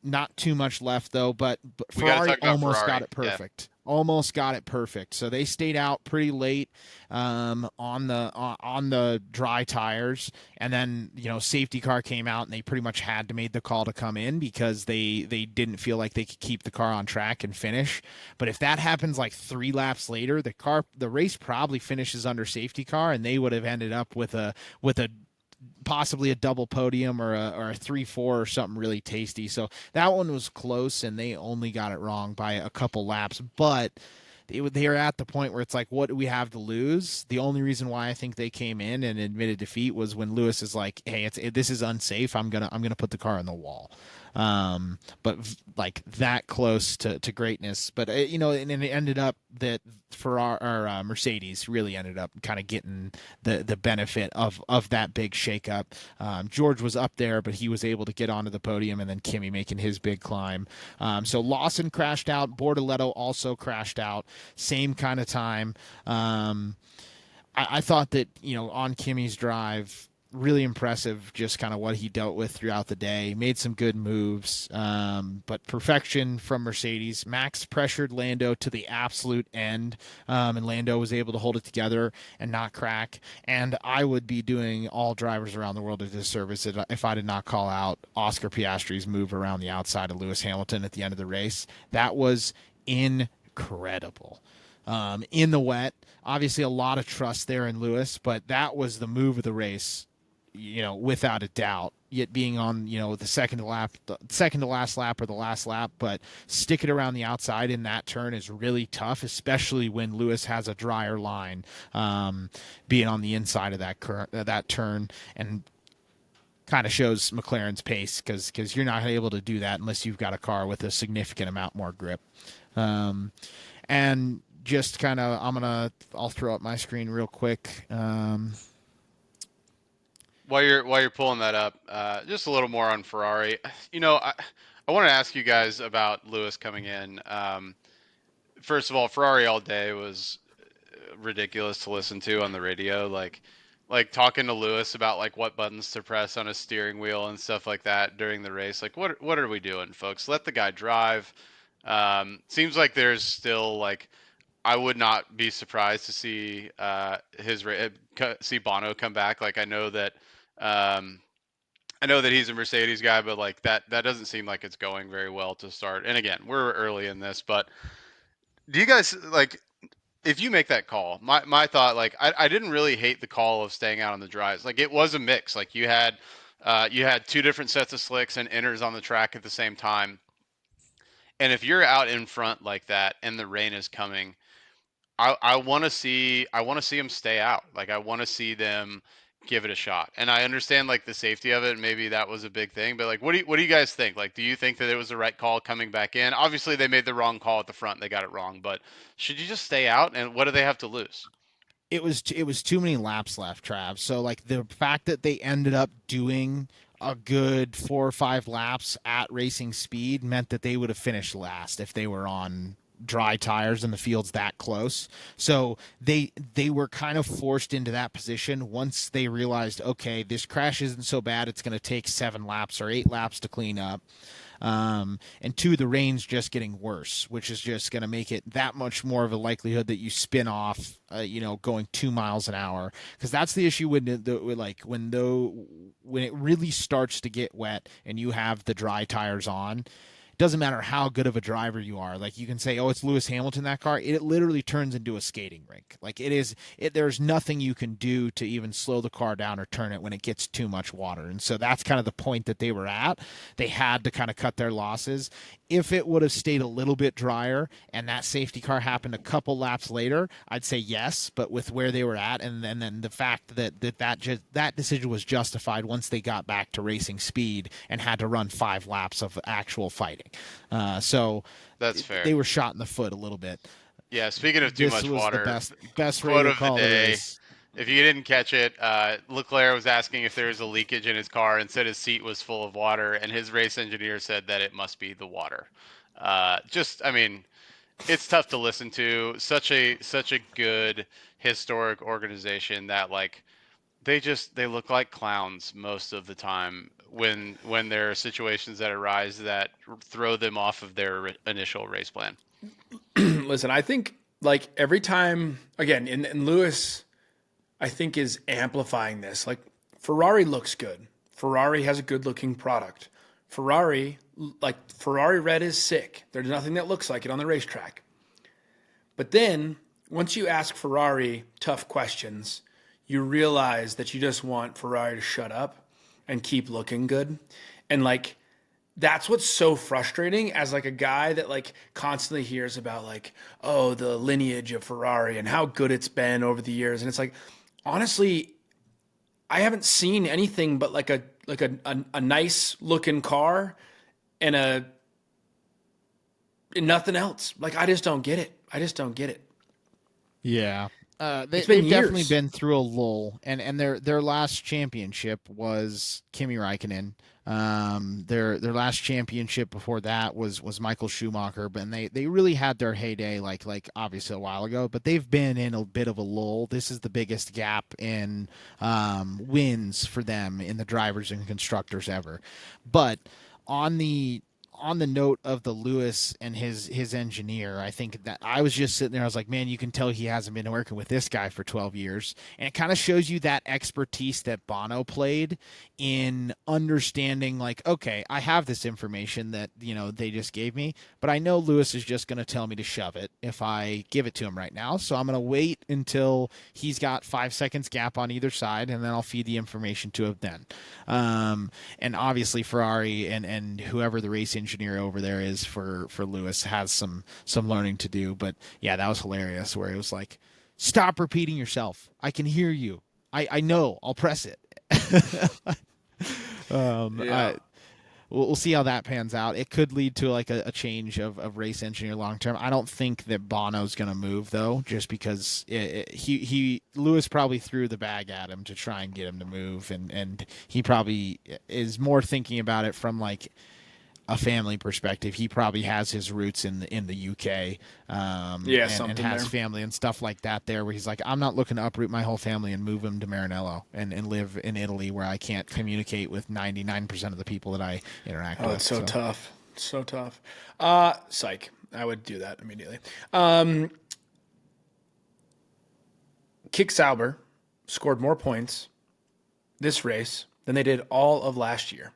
Not too much left though, but We got to Ferrari talk about almost got Ferrari. it Yeah. perfect. Almost got it perfect. So they stayed out pretty late on the dry tires, and then safety car came out, and they pretty much had to make the call to come in because they didn't feel like they could keep the car on track and finish. But if that happens like 3 laps later, the race probably finishes under safety car, and they would have ended up with a possibly a double podium or a 3-4 or something really tasty. So that one was close, and they only got it wrong by a couple laps. But they are at the point where it's like, what do we have to lose? The only reason why I think they came in and admitted defeat was when Lewis is like, "Hey, this is unsafe. I'm gonna put the car on the wall." But like that close to greatness. But and it ended up that Ferrari or Mercedes really ended up kind of getting the benefit of that big shakeup. George was up there, but he was able to get onto the podium, and then Kimi making his big climb. So Lawson crashed out. Bortoleto also crashed out. Same kind of time. I thought that on Kimi's drive, really impressive, just kind of what he dealt with throughout the day. Made some good moves, but perfection from Mercedes. Max pressured Lando to the absolute end, and Lando was able to hold it together and not crack. And I would be doing all drivers around the world a disservice if I did not call out Oscar Piastri's move around the outside of Lewis Hamilton at the end of the race. That was incredible. In the wet, obviously a lot of trust there in Lewis, but that was the move of the race, without a doubt. Yet being on, the second to last lap or the last lap, but stick it around the outside in that turn is really tough, especially when Lewis has a drier line, being on the inside of that turn, and kind of shows McLaren's pace because you're not able to do that unless you've got a car with a significant amount more grip. And just kind of, I'll throw up my screen real quick. While you're pulling that up, just a little more on Ferrari. I want to ask you guys about Lewis coming in. First of all, Ferrari all day was ridiculous to listen to on the radio. Like talking to Lewis about like what buttons to press on a steering wheel and stuff like that during the race. Like what are we doing, folks? Let the guy drive. Seems like there's still like I would not be surprised to see see Bono come back. Like um, I know that he's a Mercedes guy, but like that doesn't seem like it's going very well to start. And again, we're early in this, but do you guys like if you make that call? My thought, like I didn't really hate the call of staying out on the dries. Like it was a mix. Like you had two different sets of slicks and inners on the track at the same time. And if you're out in front like that and the rain is coming, I want to see them stay out. Like I want to see them give it a shot. And I understand like the safety of it. And maybe that was a big thing. But like, what do you guys think? Like, do you think that it was the right call coming back in? Obviously, they made the wrong call at the front. They got it wrong. But should you just stay out? And what do they have to lose? It was too many laps left, Trav. So like the fact that they ended up doing a good 4 or 5 laps at racing speed meant that they would have finished last if they were on dry tires and the field's that close. So they were kind of forced into that position once they realized, okay, this crash isn't so bad. It's going to take 7 laps or 8 laps to clean up. And two, the rain's just getting worse, which is just going to make it that much more of a likelihood that you spin off, going 2 miles an hour. Because that's the issue when when it really starts to get wet and you have the dry tires on. Doesn't matter how good of a driver you are. Like you can say, "Oh, it's Lewis Hamilton that car." It literally turns into a skating rink. Like it is. There's nothing you can do to even slow the car down or turn it when it gets too much water. And so that's kind of the point that they were at. They had to kind of cut their losses. If it would have stayed a little bit drier and that safety car happened a couple laps later, I'd say yes. But with where they were at, and then the fact that decision was justified once they got back to racing speed and had to run 5 laps of actual fighting. So That's fair. they were shot in the foot a little bit. Yeah, speaking of too This much was the water, best way quote to of the call the day. race. If you didn't catch it, Leclerc was asking if there was a leakage in his car and said his seat was full of water, and his race engineer said that it must be the water. I mean, it's tough to listen to. Such a good historic organization that like they look like clowns most of the time when there are situations that arise that throw them off of their initial race plan. Listen, I think like every time, again, and Lewis, I think is amplifying this. Like Ferrari looks good. Ferrari has a good looking product. Ferrari red is sick. There's nothing that looks like it on the racetrack. But then once you ask Ferrari tough questions, you realize that you just want Ferrari to shut up and keep looking good. And like that's what's so frustrating as like a guy that like constantly hears about like, oh, the lineage of Ferrari and how good it's been over the years. And it's like, honestly, I haven't seen anything but like a nice looking car and and nothing else. Like I just don't get it. I just don't get it. Yeah. It's been They've definitely years. been through a lull, and their last championship was Kimi Räikkönen. Their last championship before that was Michael Schumacher, but they really had their heyday like obviously a while ago, but they've been in a bit of a lull. This is the biggest gap in wins for them in the drivers and constructors ever. But on the note of the Lewis and his engineer, I think that I was just sitting there. I was like, man, you can tell he hasn't been working with this guy for 12 years, and it kind of shows you that expertise that Bono played in understanding. Like, okay, I have this information that they just gave me, but I know Lewis is just going to tell me to shove it if I give it to him right now. So I'm going to wait until he's got 5 seconds gap on either side, and then I'll feed the information to him then. And obviously Ferrari and whoever the race engineer over there is for Lewis has some learning to do. But yeah, that was hilarious where it was like, stop repeating yourself. I can hear you. I know. I'll press it. Yeah. We'll see how that pans out. It could lead to like a change of race engineer long term. I don't think that Bono's going to move though, just because Lewis probably threw the bag at him to try and get him to move, and he probably is more thinking about it from like a family perspective. He probably has his roots in the UK, Yeah, and something has there. family and stuff like that there, where he's like, I'm not looking to uproot my whole family and move him to Maranello and live in Italy where I can't communicate with 99% of the people that I interact Oh, with. it's so tough. So tough. Psych. I would do that immediately. Kick Sauber scored more points this race than they did all of last year.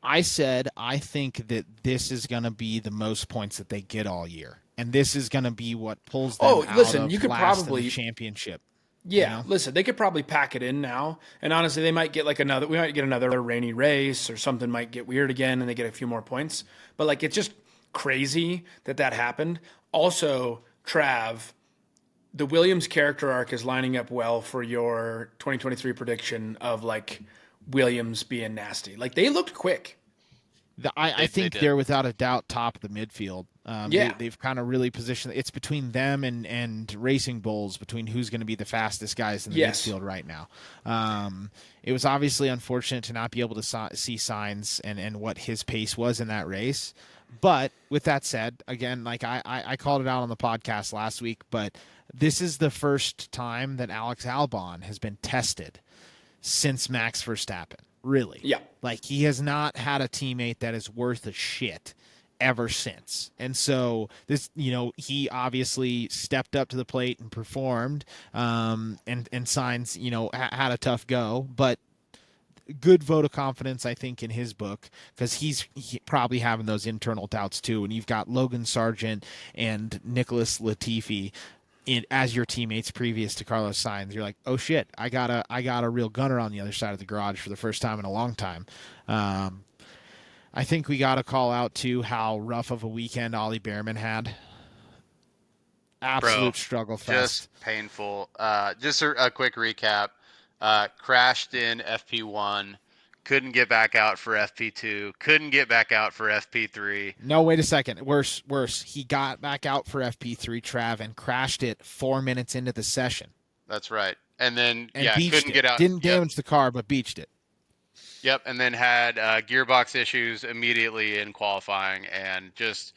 I said I think that this is going to be the most points that they get all year, and this is going to be what pulls them Oh, out listen, you of could last in the probably, championship. You yeah, know? listen, they could probably pack it in now. And honestly, they might get like we might get another rainy race or something might get weird again and they get a few more points. But like, it's just crazy that happened. Also, Trav, the Williams character arc is lining up well for your 2023 prediction of like Williams being nasty. Like, they looked quick. I They think did. they're without a doubt top of the midfield. Yeah. They've kind of really positioned. It's between them and Racing Bulls between who's going to be the fastest guys in the Yes. midfield right now. It was obviously unfortunate to not be able to see signs and what his pace was in that race. But with that said, again, like I called it out on the podcast last week, but this is the first time that Alex Albon has been tested since Max Verstappen. Really. Yeah. Like he has not had a teammate that is worth a shit ever since. And so this, he obviously stepped up to the plate and performed, and Sainz, had a tough go, but good vote of confidence, I think, in his book, because he's probably having those internal doubts too. And you've got Logan Sargent and Nicholas Latifi as your teammates previous to Carlos Sainz. You're like, oh shit, I got a real gunner on the other side of the garage for the first time in a long time. I think we got to call out too how rough of a weekend Ollie Behrman had. Bro, Absolute struggle just fest. painful. Just a quick recap. Crashed in FP1, couldn't get back out for FP2, couldn't get back out for FP3. No, wait a second. Worse. He got back out for FP3 Trav and crashed it 4 minutes into the session That's right. And then, and yeah, beached couldn't it. get out. Didn't Yep. damage the car, but beached it. Yep. And then had gearbox issues immediately in qualifying and just,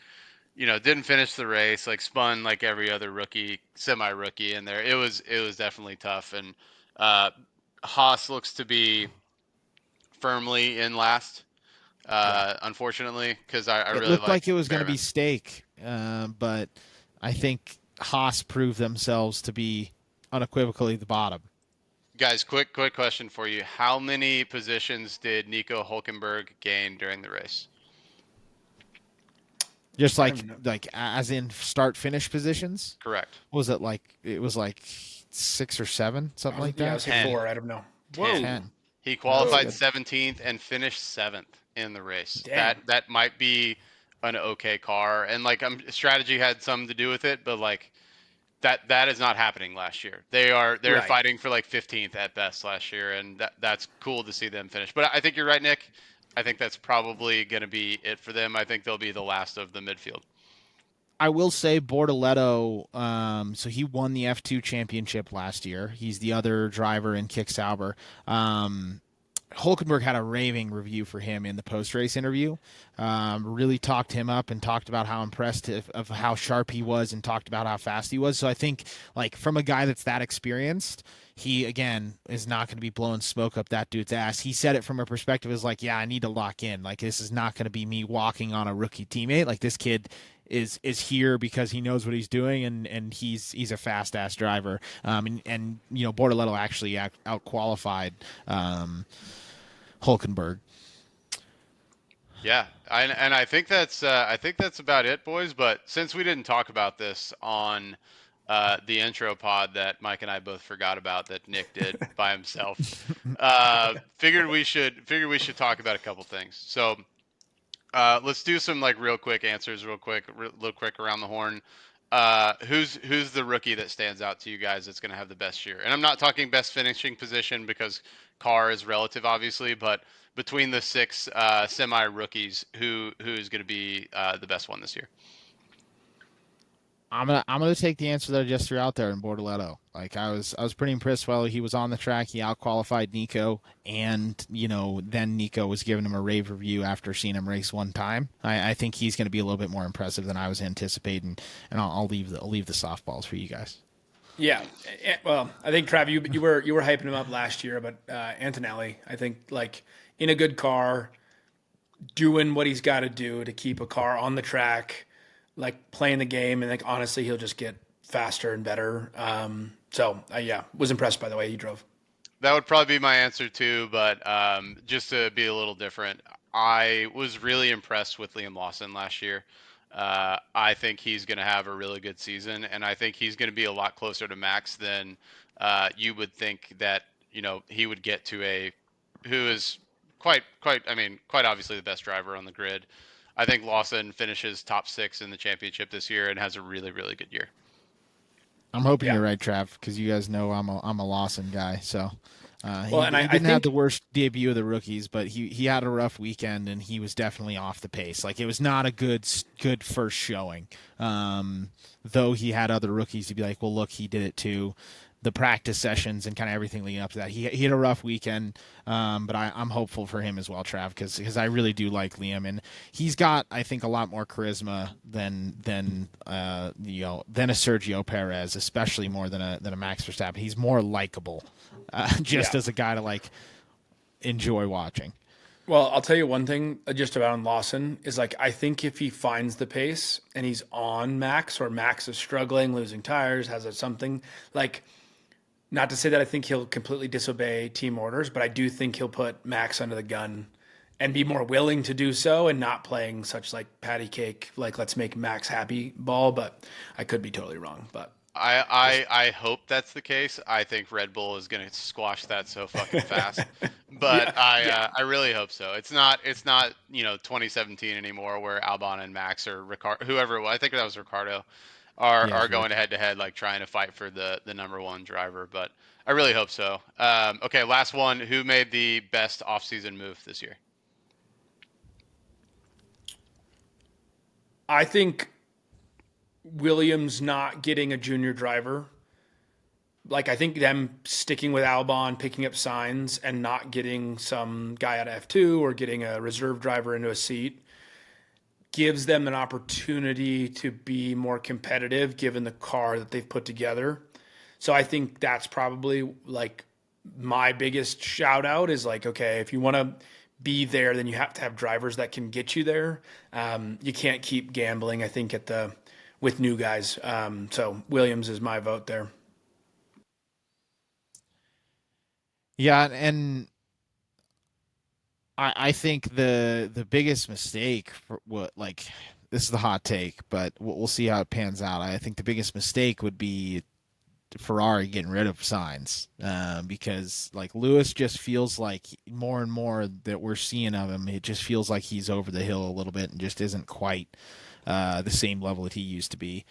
didn't finish the race, like spun like every other rookie, semi-rookie in there. It was definitely tough. And uh, Haas looks to be firmly in last, Yeah. unfortunately, because I It really looked like like it was going to be Behrman. stake, but I think Haas proved themselves to be unequivocally the bottom. Guys, quick question for you. How many positions did Nico Hulkenberg gain during the race? Just I don't know. like as in start finish positions. Correct. What was it like? It was like 6 or 7, something like I that. would say 10. four. I don't know. 10. Whoa. 10. He Oh, that's qualified good. 17th and finished 7th in the race. Damn. That might be an okay car, and like strategy had some to do with it, but like that is not happening last year. They're Right. fighting for like 15th at best last year, and that's cool to see them finish. But I think you're right, Nick. I think that's probably going to be it for them. I think they'll be the last of the midfield. I will say Bortoletto, so he won the F2 championship last year. He's the other driver in Kick Sauber. Hulkenberg had a raving review for him in the post race interview. Really talked him up and talked about how impressed of how sharp he was and talked about how fast he was. So I think, like, from a guy that's that experienced, he again is not going to be blowing smoke up that dude's ass. He said it from a perspective is like, yeah, I need to lock in. Like, this is not going to be me walking on a rookie teammate. Like, this kid is here because he knows what he's doing and he's a fast ass driver. And Bortoletto actually out qualified Hulkenberg. Yeah, and I think that's about it, boys. But since we didn't talk about this on the intro pod that Mike and I both forgot about that Nick did by himself, figured we should talk about a couple things. So let's do some like real quick answers, real quick around the horn. Who's the rookie that stands out to you guys that's going to have the best year? And I'm not talking best finishing position because car is relative, obviously, but between the six semi rookies, who's going to be the best one this year? I'm gonna take the answer that I just threw out there in Bortoletto. Like I was pretty impressed while he was on the track. He out qualified Nico, and then Nico was giving him a rave review after seeing him race one time. I think he's going to be a little bit more impressive than I was anticipating, and I'll leave the softballs for you guys. Yeah. Well, I think Trav, you were hyping him up last year, but Antonelli, I think like in a good car, doing what he's got to do to keep a car on the track, like playing the game, and like honestly, he'll just get faster and better. So yeah, was impressed by the way he drove. That would probably be my answer too, but just to be a little different, I was really impressed with Liam Lawson last year. I think he's going to have a really good season, and I think he's going to be a lot closer to Max than you would think that he would get to a who is quite obviously the best driver on the grid. I think Lawson finishes top 6 in the championship this year and has a really really good year. I'm hoping Yeah. you're right, Trav, because you guys know I'm a Lawson guy. So Well, he and he I didn't have think the worst debut of the rookies, but he had a rough weekend and he was definitely off the pace. Like it was not a good first showing. Though he had other rookies to be like, well, look, he did it too. the practice sessions and kind of everything leading up to that. He had a rough weekend, but I'm hopeful for him as well, Trav, because I really do like Liam, and he's got, I think, a lot more charisma than a Sergio Perez, especially more than a Max Verstappen. He's more likable, just Yeah. as a guy to like enjoy watching. Well, I'll tell you one thing just about Lawson is like I think if he finds the pace and he's on Max or Max is struggling, losing tires, has a something like not to say that I think he'll completely disobey team orders, but I do think he'll put Max under the gun and be more willing to do so and not playing such like patty cake, like let's make Max happy ball. But I could be totally wrong. But just I hope that's the case. I think Red Bull is going to squash that so fucking fast. But yeah, yeah, I really hope so. It's not 2017 anymore where Albon and Max or Ricardo, whoever it was, I think that was Ricardo, are Yes, going Rick. head to head like trying to fight for the number one driver. But I really hope so. Okay, last one. Who made the best offseason move this year? I think Williams not getting a junior driver. Like I think them sticking with Albon, picking up signs, and not getting some guy at F2 or getting a reserve driver into a seat gives them an opportunity to be more competitive given the car that they've put together. So I think that's probably like my biggest shout out is like, okay, if you want to be there, then you have to have drivers that can get you there. You can't keep gambling, I think, at the with new guys. So Williams is my vote there. Yeah, and I think the biggest mistake for what like this is the hot take, but we'll see how it pans out. I think the biggest mistake would be Ferrari getting rid of signs, because like Lewis just feels like more and more that we're seeing of him, it just feels like he's over the hill a little bit and just isn't quite the same level that he used to be.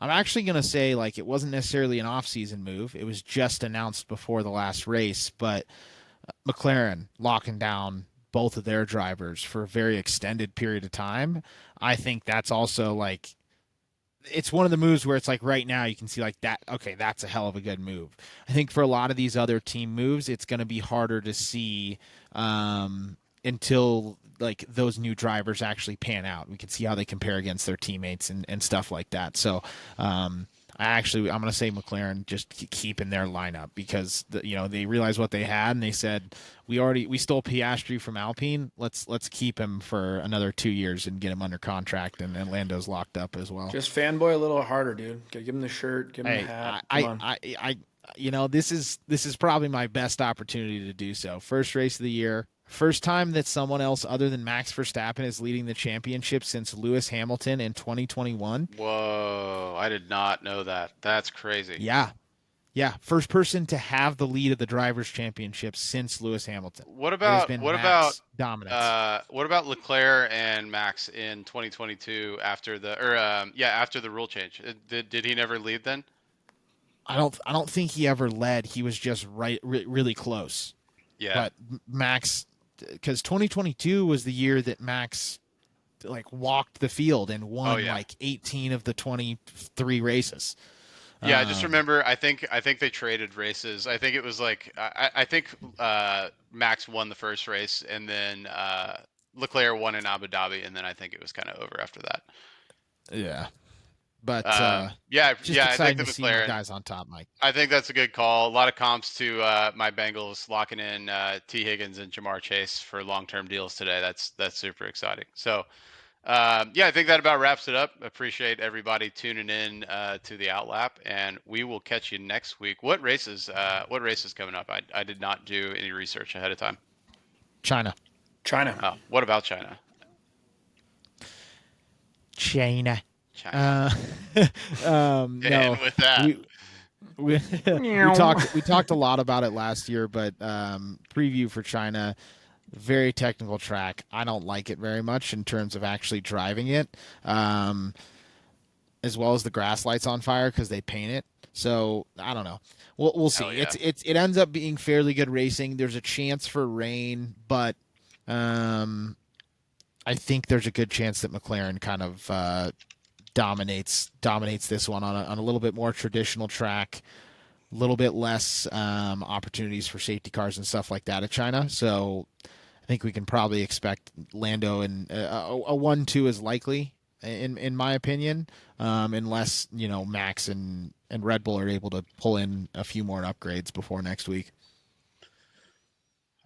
I'm actually going to say like it wasn't necessarily an off-season move. It was just announced before the last race, but McLaren locking down both of their drivers for a very extended period of time. I think that's also like it's one of the moves where it's like right now you can see like that, okay, that's a hell of a good move. I think for a lot of these other team moves it's going to be harder to see until like those new drivers actually pan out. We can see how they compare against their teammates and stuff like that. So I'm going to say McLaren just keep in their lineup because they realized what they had and they said we stole Piastri from Alpine. Let's keep him for another 2 years and get him under contract, and Lando's locked up as well. Just fanboy a little harder, dude. Gotta give him the shirt, give him the Hey, hat. Come on. this is probably my best opportunity to do so. First race of the year. First time that someone else other than Max Verstappen is leading the championship since Lewis Hamilton in 2021. Whoa, I did not know that. That's crazy. Yeah. Yeah. First person to have the lead of the Drivers' Championship since Lewis Hamilton. What It has about been what about Max dominance. what about Leclerc and Max in 2022 after after the rule change? Did he never lead then? I don't think he ever led. He was just really close. Yeah. But Max, because 2022 was the year that Max like walked the field and Oh won yeah. like 18 of the 23 races. Yeah, I just Um, remember. I think they traded races. I think it was like I think Max won the first race, and then Leclerc won in Abu Dhabi, and then I think it was kind of over after that. yeah, but Yeah, just yeah. I think exciting the to see my McLaren. guys on top, Mike. I think that's a good call. A lot of comps to my Bengals locking in T Higgins and Jamar Chase for long-term deals today. That's super exciting. So. Yeah, I think that about wraps it up. Appreciate everybody tuning in to the Outlap, and we will catch you next week. What races? What races coming up? I did not do any research ahead of time. China. China. Oh, what about China? China. China. Uh, And no, with that, we we talked a lot about it last year, but preview for China, very technical track. I don't like it very much in terms of actually driving it, as well as the grass lights on fire because they paint it. So I don't know. We'll hell see. yeah. It ends up being fairly good racing. There's a chance for rain, but um, I think there's a good chance that McLaren kind of dominates this one on a little bit more traditional track. little bit less opportunities for safety cars and stuff like that at China. So I think we can probably expect Lando, and a 1-2 is likely in my opinion, unless Max and Red Bull are able to pull in a few more upgrades before next week.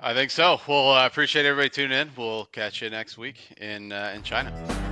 I think so. Well, I appreciate everybody tuning in. We'll catch you next week in China.